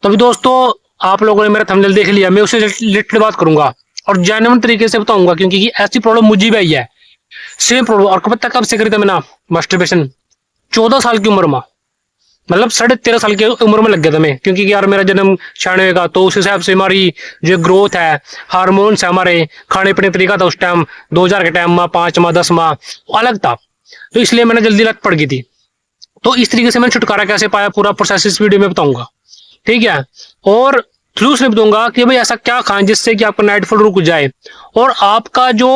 तो अभी दोस्तों आप लोगों ने मेरा थंबनेल देख लिया, मैं उससे रिलेटेड बात करूंगा और जेन्युइन तरीके से बताऊंगा, क्योंकि ये ऐसी प्रॉब्लम मुझे भी आई है। Same problem. और पता कब से करी था मैंने मास्टरबेशन? 14 साल की उम्र में, मतलब 13.5 साल की उम्र में लग गया था मैं, क्योंकि यार मेरा जन्म 96 का, तो उस हिसाब से हमारी जो ग्रोथ है, हार्मोन्स है, हमारे खाने पीने का तरीका था उस टाइम 2000 के टाइम में, 5 माह 10 माह अलग था। तो इसलिए मैंने जल्दी लत पड़ गई थी। तो इस तरीके से मैंने छुटकारा कैसे पाया, पूरा प्रोसेस इस वीडियो में बताऊंगा, ठीक है। और फ्लूस में दूंगा कि भाई ऐसा क्या खाएं जिससे कि आपका नाइटफॉल रुक जाए, और आपका जो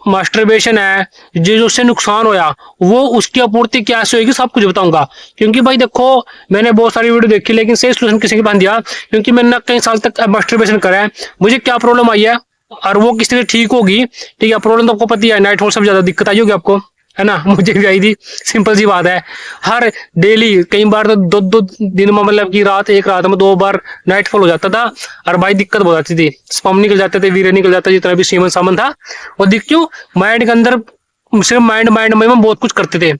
मास्टरबेशन है जो उससे नुकसान होया वो उसकी आपूर्ति कैसे होगी, सब कुछ बताऊंगा। क्योंकि भाई देखो, मैंने बहुत सारी वीडियो देखी लेकिन सही सोल्यूशन किसी के पास दिया, क्योंकि मैंने ना कई साल तक मास्टरबेशन करा है, मुझे क्या प्रॉब्लम आई है और वो किस तरह ठीक होगी। ठीक है, प्रॉब्लम तो आपको पता ही है, नाइटफॉल सबसे ज्यादा दिक्कत आई होगी आपको, है ना। मुझे भी आई थी, सिंपल सी बात है। हर डेली कई बार तो दो दो दिन में, मतलब कि एक रात में 2 बार नाइटफॉल हो जाता था, और भाई दिक्कत हो जाती थी, स्पर्म निकल जाते थे, वीर्य निकल जाता, जितना भी सीमन सामन था वो दिख क्यों, माइंड के अंदर सिर्फ माइंड माइंड में बहुत कुछ करते थे,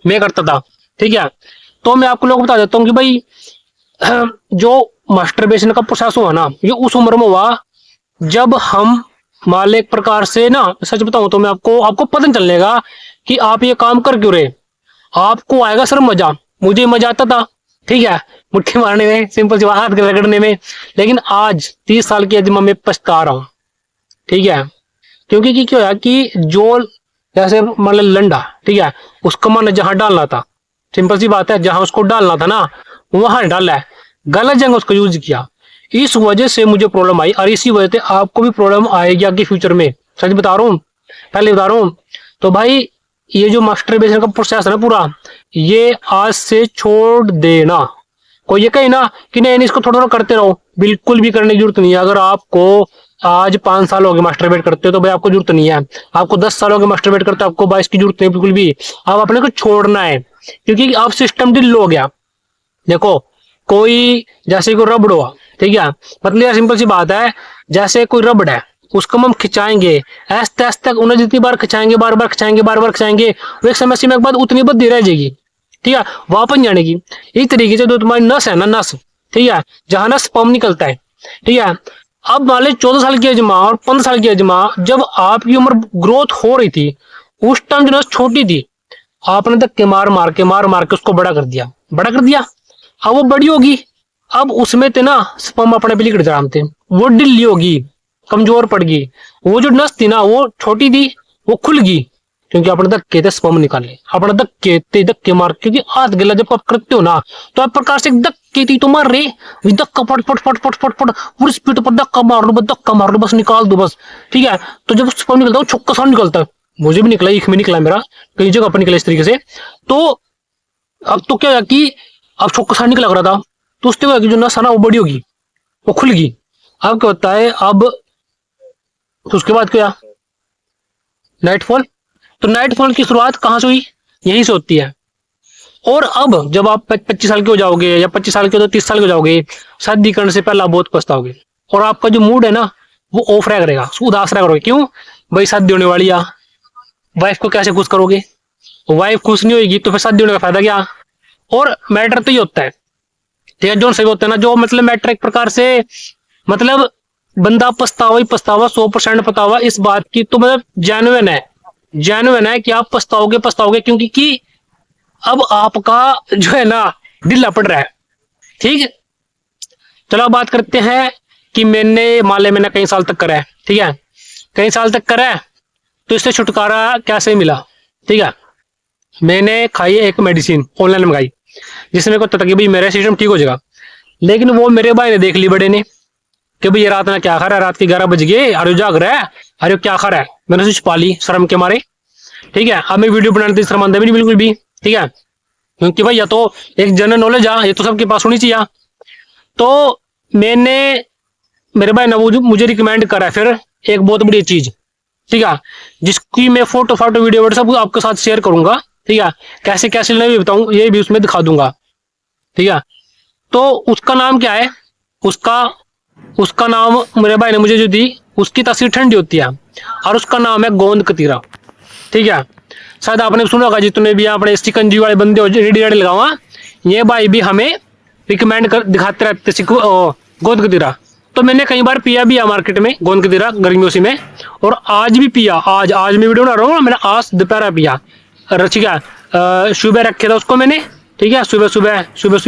मैं करता था, ठीक है। तो मैं आपको लोग बता देता हूँ कि भाई जो मास्टरबेशन का प्रोसेस हुआ ना, ये उस उम्र में हुआ जब हम मान एक प्रकार से ना, सच बताऊं तो मैं आपको आपको पता नहीं चलेगा कि आप ये काम कर क्यों रहे। आपको आएगा सर मजा, मुझे मजा आता था, ठीक है, मुट्ठी मारने में, सिंपल सी हाथ रगड़ने में। लेकिन आज 30 साल की एज में मैं पछता रहा हूँ, ठीक है। क्योंकि क्या होया कि जो जैसे मतलब लंडा, ठीक है, उसको मैंने जहां डालना था, सिंपल सी बात है, जहां उसको डालना था ना वहां डाला है, गलत जगह उसको यूज किया। इस वजह से मुझे प्रॉब्लम आई, और इसी वजह से आपको भी प्रॉब्लम आएगी आगे फ्यूचर में, सच बता रहा हूँ, पहले बता रहा हूँ। तो भाई ये जो मास्टरबेशन का प्रोसेस है ना पूरा, ये आज से छोड़ देना। कोई ये कहे ना कि नहीं इसको थोड़ा थोड़ा करते रहो, बिल्कुल भी करने की जरूरत नहीं है। अगर आपको आज 5 साल हो गए मास्टरबेट करते हो तो भाई आपको जरूरत नहीं है। आपको 10 साल हो गए मास्टरबेट करते हो, आपको 22 की जरूरत नहीं बिल्कुल भी। आप अपने को छोड़ना है, क्योंकि आप सिस्टम ढिल हो गया। देखो, कोई जैसे कोई रबड़ हुआ, ठीक है, मतलब यार सिंपल सी बात है, जैसे कोई रबड़ है उसको हम खिंचाएंगे, ऐसे ऐसे तक उन्हें जितनी बार खिंचाएंगे, बार बार खिंचाएंगे, बार बार खिंचाएंगे, वो एक समय सीमा के बाद उतनी बद्दी रह जाएगी, ठीक है, वापस जाने की। इस तरीके से जो तुम्हारी नस है ना, नस, ठीक है, जहां नस स्पर्म निकलता है, ठीक है। अब मान लो 14 साल की अजमा और 15 साल की अजमा, जब आपकी उम्र ग्रोथ हो रही थी, उस टाइम जो नस छोटी थी, आपने धक्के मार मार के उसको बड़ा कर दिया, बड़ा कर दिया। अब वो बड़ी होगी, अब उसमें थे ना स्पर्म अपने पे लिकड़ जरामते, वो ढिल्ली होगी, कमजोर पड़ गई। वो जो नस थी ना वो छोटी थी, वो खुल गई, क्योंकि अपने धक्के थे स्पर्म निकाले, अपने धक्के मार, क्योंकि हाथ गिला जब आप करते हो ना, तो आप प्रकार से धक्के थी तो मार रहे, धक्का फट फट फट फट फट फट पूरी स्पीड पर धक्का मार लो, बस धक्का मार लो, बस निकाल दो बस, ठीक है। तो जब स्पर्म निकलता है वो छक्का सा निकलता है, मुझे भी निकला, एक में निकला मेरा, कई जगह पर निकला इस तरीके से। तो अब तो क्या है कि अब छक्का सा निकला रहा था, तो उसके बाद जो नस है ना वो बड़ी होगी, वो खुल गई। अब क्या होता है, अब उसके बाद क्या, नाइटफॉल। तो नाइटफॉल की शुरुआत कहां से हुई, यहीं से होती है। और अब जब आप 25 साल के हो जाओगे, या 25 साल के तो 30 साल के हो जाओगे, शादी करने से पहले आप बहुत पछताओगे, और आपका जो मूड है ना वो ऑफ रह करेगा, उदास रह करोगे। क्यों भाई, शादी होने वाली है, वाइफ को कैसे खुश करोगे, वाइफ खुश नहीं होगी तो फिर शादी होने का फायदा क्या। और मैटर तो ये होता है, ठीक है, जो सही होता है ना, जो मतलब मैटर एक प्रकार से, मतलब बंदा पछतावा ही पछतावा, 100% पछतावा इस बात की, तो मतलब जेन्युइन है कि आप पछताओगे पछताओगे, क्योंकि कि अब आपका जो है ना ढीला पड़ रहा है, ठीक है। चलो अब बात करते हैं कि मैंने कई साल तक करा है, ठीक है, कई साल तक करा है, तो इससे छुटकारा कैसे मिला, ठीक है। मैंने खाई एक मेडिसिन ऑनलाइन मंगाई, जिसमें मेरे को पता था कि भाई मेरा सिस्टम ठीक हो जाएगा। लेकिन वो मेरे भाई ने देख ली, बड़े ने, कि भाई ये रात में क्या खा रहा है, रात के 11 बज गए, अरे जाग रहा है, अरे क्या खा रहा है। मैंने उसे छुपा ली शर्म के मारे, ठीक है। अब मैं वीडियो बनाने से शर्मांदा भी नहीं बिल्कुल भी, ठीक है, क्योंकि भाई या तो एक जनरल नॉलेज आ, ये तो सबके पास होनी चाहिए। तो मैंने, मेरे भाई ने मुझे रिकमेंड करा फिर एक बहुत बड़ी चीज, ठीक है, जिसकी मैं फोटो वीडियो सब आपके साथ शेयर करूंगा, ठीक है, कैसे कैसे लेना भी बताऊं, ये भी उसमें दिखा दूंगा, ठीक है। तो उसका नाम क्या है, उसका उसका नाम मेरे भाई ने मुझे जो दी, उसकी तासीर ठंडी होती है, और उसका नाम है गोंद कतीरा, ठीक है। शायद आपने सुना होगा, जितने भी अपने शिकंजी वाले बंदे हो रेडी रेडी लगावा, ये भाई भी हमें रिकमेंड कर दिखाते रहते गोंद कतीरा। तो मैंने कई बार पिया भी है मार्केट में गोंद कतीरा गर्मियों से में, और आज भी पिया। आज मैं वीडियो बना रहा हूँ, मैंने आज दोपहर पिया। ठीक है, सुबह रखे था उसको मैंने, ठीक है, सुबह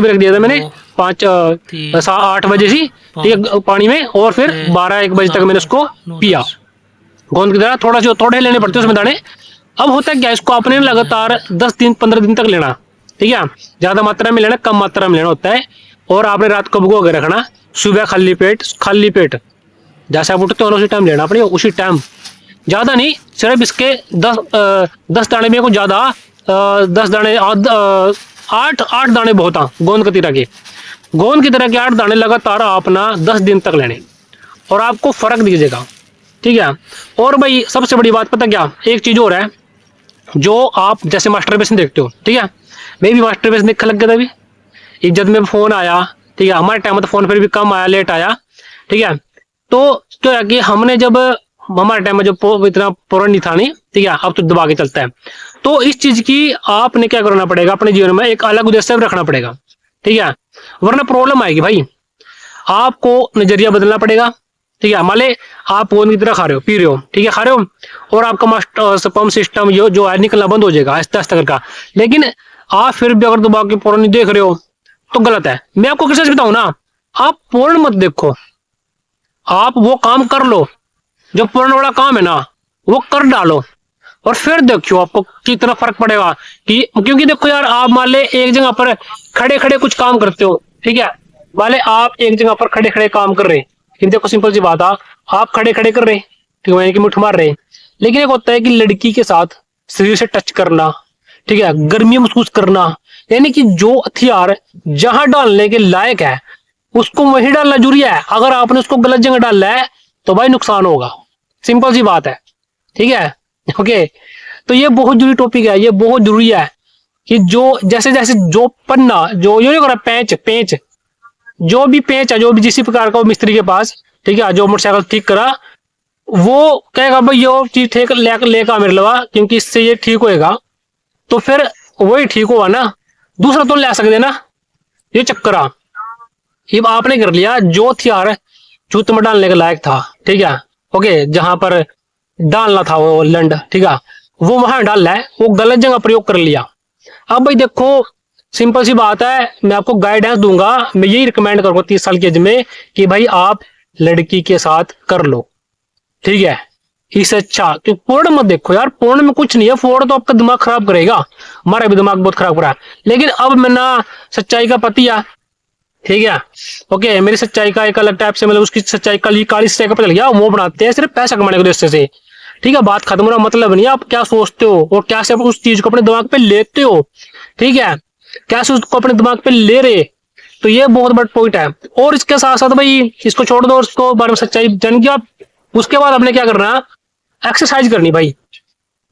रख दिया था मैंने 8 बजे से, ठीक है, पानी में, और फिर 12-1 बजे तक मैंने उसको पिया। गोंद की तरह थोड़े लेने पड़ते हैं उसमें दाने। अब होता है क्या, इसको आपने लगातार 10 दिन 15 दिन तक लेना, ठीक है, ज्यादा मात्रा में लेना, कम मात्रा में लेना होता है। और आपने रात को भिगो के रखना, सुबह खाली पेट जैसे आप उठते हो उसी टाइम लेना अपने, उसी टाइम, ज्यादा नहीं, सिर्फ इसके 10 दाने में को ज्यादा, 10 दाने 8 दाने बहुत हैं गोंद कतीरा के। गोंद की तरह के 8 दाने लगातार आप ना 10 दिन तक लेने, और आपको फर्क दिखेगा, ठीक है। और भाई सबसे बड़ी बात पता क्या, एक चीज और है, जो आप जैसे मास्टरबेशन देखते हो, ठीक है, मैं भी मास्टरबेशन देखने लग गया था अभी, एक जब में फोन आया, ठीक है, हमारे टाइम में तो फोन फिर भी कम आया, लेट आया, ठीक है। तो क्या है कि हमने जब हमारे टाइम में जब इतना पुरान नहीं था नहीं, ठीक है, अब तो दबा के चलता है। तो इस चीज की आपने क्या करना पड़ेगा, अपने जीवन में एक अलग उद्देश्य रखना पड़ेगा, ठीक है, वरना प्रॉब्लम आएगी भाई। आपको नजरिया बदलना पड़ेगा, ठीक है। मान ले आप गोंद की तरह खा रहे हो, पी रहे हो, ठीक है, खा रहे हो, और आपका स्पर्म सिस्टम जो है निकलना बंद हो जाएगा आहिस्ता आहिस्ता करके, लेकिन आप फिर भी अगर दबा के पूर्ण नहीं देख रहे हो तो गलत है। मैं आपको किसी से बताऊं ना, आप पूर्ण मत देखो, आप वो काम कर लो जो पूर्ण वाला काम है ना, वो कर डालो, और फिर देखियो आपको कितना फर्क पड़ेगा। क्योंकि देखो यार, आप मान ले एक जगह पर खड़े खड़े कुछ काम करते हो, ठीक है, मान ले आप एक जगह पर खड़े खड़े काम कर रहे, लेकिन देखो सिंपल सी बात है, आप खड़े खड़े कर रहे, ठीक है, कि मुठ मार रहे, लेकिन एक होता है कि लड़की के साथ शरीर से टच करना, ठीक है, गर्मी महसूस करना, यानी कि जो हथियार जहां डालने के लायक है उसको वहीं डालना जरूरी है। अगर आपने उसको गलत जगह डाला है तो भाई नुकसान होगा, सिंपल सी बात है, ठीक है, ओके। तो ये बहुत जरूरी टॉपिक है, ये बहुत जरूरी है कि जो जैसे जैसे जो पन्ना जो ये करा पेंच जो भी पेंच है, जो भी जिस प्रकार का मिस्त्री के पास, ठीक है, जो मोटरसाइकिल ठीक करा, वो कहेगा भाई ये चीज ठीक लेकर मेरे लगा, क्योंकि इससे ये ठीक होएगा, तो फिर वही ठीक होगा ना, दूसरा तो ले सकते ना, ये चक्कर ये आपने कर लिया। जो हथियार जूत में डालने के लायक था, ठीक है, ओके, जहां पर डालना था वो लंड, ठीक है, वो वहां डाल है, वो गलत जगह प्रयोग कर लिया। अब भाई देखो सिंपल सी बात है, मैं आपको गाइडेंस दूंगा, मैं यही रिकमेंड करूंगा 30 साल की एज में कि भाई आप लड़की के साथ कर लो, ठीक है, इससे अच्छा। तो पोर्न मत देखो यार, पोर्न में कुछ नहीं है, पोर्न तो आपका दिमाग खराब करेगा, हमारा भी दिमाग बहुत खराब करा है। लेकिन अब मैं ना सच्चाई का पति है, ठीक है, ओके, मेरी सच्चाई का एक अलग टाइप से, मतलब उसकी सच्चाई काली सच्चाई का पता लग गया, वो बनाते हैं सिर्फ पैसा कमाने के उद्देश्य से, ठीक है, बात खत्म होना मतलब नहीं, आप क्या सोचते हो और कैसे आप उस चीज को अपने दिमाग पे लेते हो, ठीक है, कैसे उसको अपने दिमाग पे ले रहे, तो ये बहुत बड़ा पॉइंट है। और इसके साथ साथ भाई इसको छोड़ दो, उसको बारे में सच्चाई जान के आप, उसके बाद आपने क्या करना, एक्सरसाइज करनी भाई,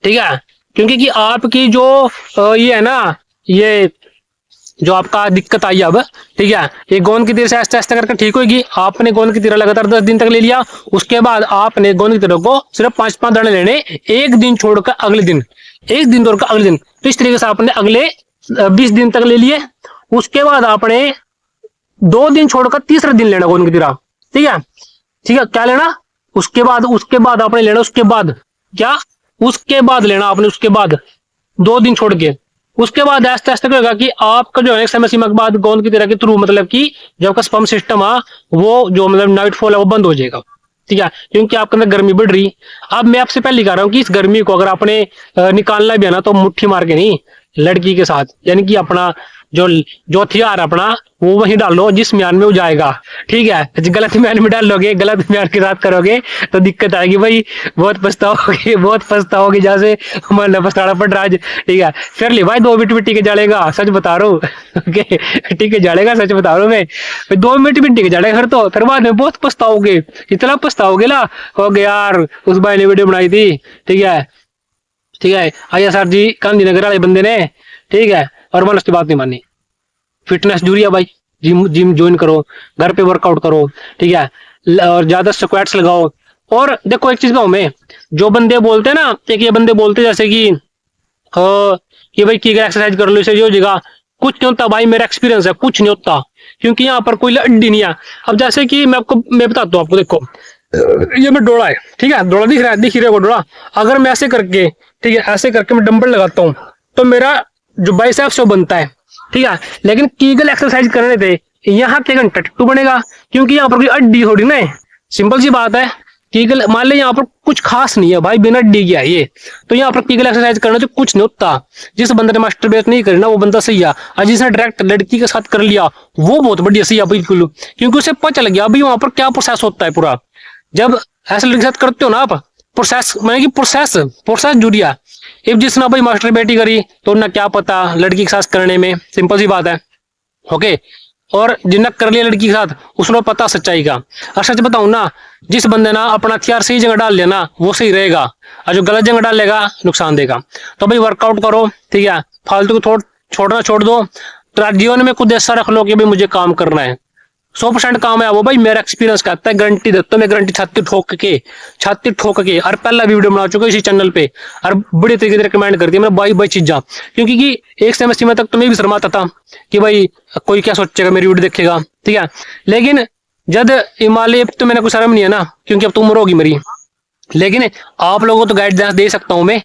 ठीक है, क्योंकि कि आपकी जो ये है ना, ये जो आपका दिक्कत आई अब, ठीक है, ये गोंद की तीर से आस्ते आस्ते करके ठीक होगी। आपने गोंद की तीर लगातार 10 दिन तक ले लिया, उसके बाद आपने गोंद की तीरों को सिर्फ 5-5 दाने लेने, एक दिन छोड़कर अगले दिन, एक दिन छोड़कर अगले दिन, तो इस तरीके से आपने अगले 20 दिन तक ले लिए। उसके बाद आपने 2 दिन छोड़कर तीसरे दिन लेना गोंद की तीरा, ठीक है, ठीक है, क्या लेना, उसके बाद आपने लेना, उसके बाद क्या, उसके बाद लेना आपने, उसके बाद 2 दिन छोड़ के, उसके बाद आस्ते आस्ते क्या होगा कि आपका जो है समय सीमा के बाद गोंद की तरह के थ्रू, मतलब कि जो आपका स्पर्म सिस्टम है वो जो मतलब नाइटफॉल है वो बंद हो जाएगा, ठीक है, क्योंकि आपके अंदर गर्मी बढ़ रही। अब मैं आपसे पहले कह रहा हूँ कि इस गर्मी को अगर आपने निकालना भी है ना, तो मुट्ठी मार के नहीं, लड़की के साथ, यानी कि अपना जो हथियार अपना वो वहीं डालो जिस म्यान में वो जाएगा, ठीक है। गलत म्यान में डाल लोगे, गलत म्यान के साथ करोगे तो दिक्कत आएगी भाई, बहुत पछताओगे जैसे हमारा पछताना पड़ रहा है, ठीक है। फिर ले भाई 2 मिनट के जालेगा, सच बता रहा हूँ, ओके, ठीक है, जालेगा, सच बता रहा हूँ मैं, 2 मिनट के जालेगा, फिर बाद में बहुत पछताओगे, इतना पछताओगे ना, हो गया यार उस भाई ने वीडियो बनाई थी, ठीक है, ठीक है, आया सर जी गांधीनगर वाले बंदे ने, ठीक है, और मैंने उसकी बात नहीं मानी। फिटनेस जरूरी है भाई, जिम ज्वाइन करो, घर पे वर्कआउट करो, ठीक है, और ज्यादा स्क्वाट्स लगाओ। और देखो एक चीज कहूं मैं, जो बंदे बोलते हैं ना, एक ये बंदे बोलते जैसे कि भाई की एक्सरसाइज कर लो इससे जो जगह, कुछ नहीं होता भाई, मेरा एक्सपीरियंस है, कुछ नहीं होता, क्योंकि यहाँ पर कोई हड्डी नहीं है। अब जैसे कि मैं बताता हूँ आपको, देखो ये मैं डोड़ा है, ठीक है, डोड़ा दिख रहा है, दिख रहा है वो डोड़ा। अगर मैं ऐसे करके, ठीक है, ऐसे करके मैं डंबल लगाता हूँ तो मेरा जो बाइसेप्स वो बनता है, ठीक है। लेकिन कीगल एक्सरसाइज करने थे यहाँ क्या घंटा टट्टू बनेगा, क्योंकि यहाँ पर कोई हड्डी थोड़ी ना है, सिंपल सी बात है। कीगल मान ले यहाँ पर कुछ खास नहीं है भाई, बिना हड्डी की है ये, तो यहाँ पर कीगल एक्सरसाइज करने से कुछ नहीं होता। जिस बंदे ने मास्टरबेट नहीं करी ना वो बंदा सही है, और जिसने डायरेक्ट लड़की के साथ कर लिया वो बहुत बढ़िया सही है बिल्कुल, क्योंकि उसे पता चल गया अभी वहां पर क्या प्रोसेस होता है पूरा। जब ऐसे लड़के के साथ करते हो ना आप, प्रोसेस मैंने कि प्रोसेस जुड़िया। इफ जिसने भाई मास्टरबेट करी तो ना क्या पता लड़की के साथ करने में, सिंपल सी बात है, ओके। और जिन्ना कर लिया लड़की के साथ उसने पता सच्चाई का। और सच बताऊं ना, जिस बंदे ना अपना हथियार सही जगह डाल लिया ना वो सही रहेगा, और जो गलत जगह डाल लेगा नुकसान देगा। तो भाई वर्कआउट करो, ठीक है, फालतू को छोड़ना छोड़ दो, तो जीवन में कुछ ऐसा रख लो कि भाई मुझे काम करना है, 100% काम है वो भाई, मेरा एक्सपीरियंस कहता है, गारंटी देता हूं मैं, गारंटी छाती ठोक के और पहला भी वीडियो बना चुका इसी चैनल पे, और बड़े तरीके से रिकमेंड करती है मैंने भाई चीजा। क्योंकि कि एक समय तक तो मैं भी शर्माता था कि भाई कोई क्या सोचेगा, मेरी वीडियो देखेगा, ठीक है। लेकिन जब हिमालय तो मैंने कोई शर्म नहीं है ना, क्योंकि अब तो उम्र होगी मेरी। लेकिन आप लोगों को तो गाइडेंस दे सकता हूँ मैं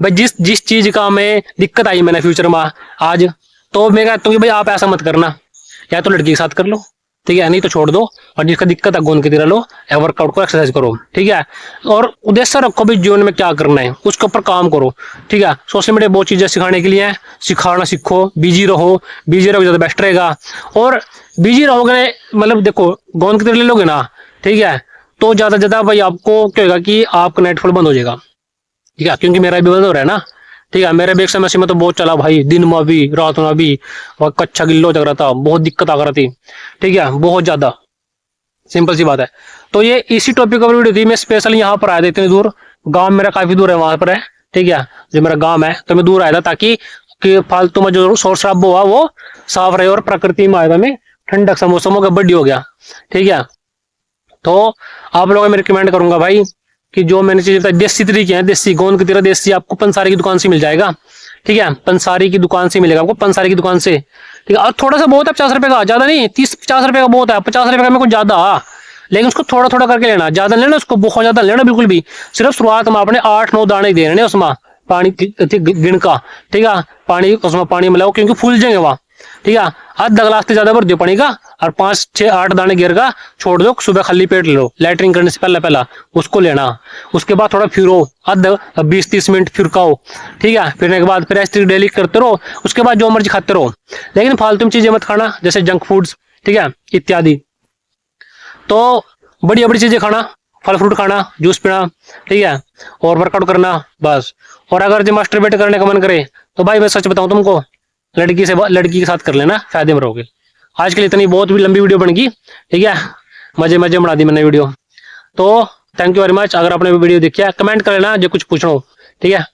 भाई, जिस चीज का मैं दिक्कत आई मैंने फ्यूचर में आज, तो मैं कहता हूँ कि भाई आप ऐसा मत करना, या तो लड़की के साथ कर लो, ठीक है, नहीं तो छोड़ दो, और जिसका दिक्कत है गोंद की तरह लो, वर्कआउट को एक्सरसाइज करो, ठीक है। और उद्देश्य रखो भी जीवन में क्या करना है उसके ऊपर काम करो, ठीक है। सोशल मीडिया बहुत चीजें सिखाने के लिए है, सिखाना सीखो, बिजी रहो ज्यादा बेस्ट रहेगा। और बिजी रहोगे मतलब देखो गोंद की तरह ले लोगे ना, ठीक है, तो ज्यादा भाई आपको क्या होगा कि आपका नेटफ्लिक्स बंद हो जाएगा, ठीक है, क्योंकि मेरा भी बंद हो रहा है ना, ठीक है। मेरे भी एक समय में तो बहुत चला भाई, दिन में भी रात में भी, और कच्चा गिल्लो जग रहा था, बहुत दिक्कत आ रहा थी, ठीक है, बहुत ज्यादा, सिंपल सी बात है। तो ये इसी टॉपिक पर वीडियो थी, मैं स्पेशल यहाँ पर आया था, इतनी दूर, गांव मेरा काफी दूर है वहां पर है, ठीक है, जो मेरा गांव है, तो मैं दूर आया था ताकि कि फालतू में जो शोर शराबा हुआ वो साफ रहे, और प्रकृति में आया था मैं, ठंडक सा मौसम हो गया, बड्डी हो गया, ठीक है। तो आप लोगों में रिकमेंड करूंगा भाई कि जो मैंने चीज बताई देसी तरीके हैं, देसी गोंद की तरह देसी, आपको पंसारी की दुकान से मिल जाएगा, ठीक है, पंसारी की दुकान से मिलेगा आपको, पंसारी की दुकान से, ठीक है। और थोड़ा सा बहुत है, 50 रुपए का, ज्यादा नहीं, 30-50 रुपए का बहुत है, 50 रुपए का मेरे को ज्यादा, लेकिन उसको थोड़ा थोड़ा करके लेना, ज्यादा लेना उसको, बहुत ज्यादा लेना बिल्कुल भी। सिर्फ शुरुआत में आपने 8-9 दाने देने उसमें पानी गिन का, ठीक है, पानी उसमें पानी मिलाओ, क्योंकि फूल जाएंगे वहां, ठीक है। आधा गिलास से ज्यादा भर दो पानी का, और 5-6-8 दाने गिर का छोड़ दो, सुबह खाली पेट ले लो, लैटरिन करने से पहला उसको लेना। उसके बाद थोड़ा फिरो, आधा 20-30 मिनट फिरकाओ, ठीक है, फिरने के बाद फिर ऐसे डेली करते रहो, उसके बाद जो मर्जी खाते रहो, लेकिन फालतू में चीजें मत खाना, जैसे जंक फूड्स, ठीक है, इत्यादि। तो बढ़िया बड़ी चीजें खाना, फल फ्रूट खाना, जूस पीना, ठीक है, और वर्कआउट करना बस। और अगर जो मास्टरबेट करने का मन करे तो भाई मैं सच बताऊं तुमको, लड़की के साथ कर लेना, फायदे में रहोगे। आज के लिए इतनी बहुत भी लंबी वीडियो बन गई, ठीक है, मजे बना दी मैंने वीडियो। तो थैंक यू वेरी मच। अगर आपने वीडियो देखी है कमेंट कर लेना जो कुछ पूछना हो, ठीक है।